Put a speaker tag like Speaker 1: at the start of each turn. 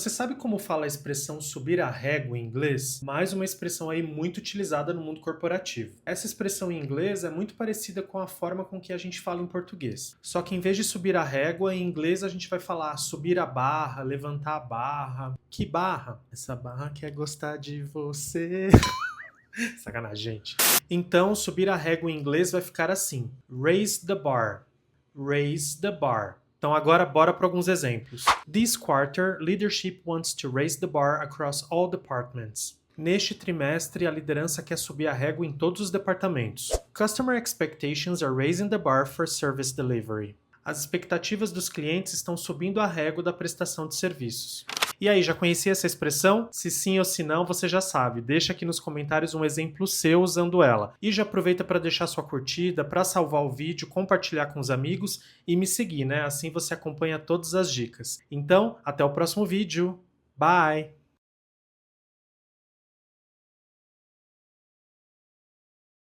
Speaker 1: Você sabe como fala a expressão subir a régua em inglês? Mais uma expressão aí muito utilizada no mundo corporativo. Essa expressão em inglês é muito parecida com a forma com que a gente fala em português. Só que em vez de subir a régua, em inglês a gente vai falar subir a barra, levantar a barra. Que barra? Essa barra quer gostar de você. Sacanagem, gente. Então, subir a régua em inglês vai ficar assim: raise the bar. Raise the bar. Então agora bora para alguns exemplos. This quarter, leadership wants to raise the bar across all departments. Neste trimestre, a liderança quer subir a régua em todos os departamentos. Customer expectations are raising the bar for service delivery. As expectativas dos clientes estão subindo a régua da prestação de serviços. E aí, já conhecia essa expressão? Se sim ou se não, você já sabe. Deixa aqui nos comentários um exemplo seu usando ela. E já aproveita para deixar sua curtida, para salvar o vídeo, compartilhar com os amigos e me seguir, né? Assim você acompanha todas as dicas. Então, até o próximo vídeo. Bye!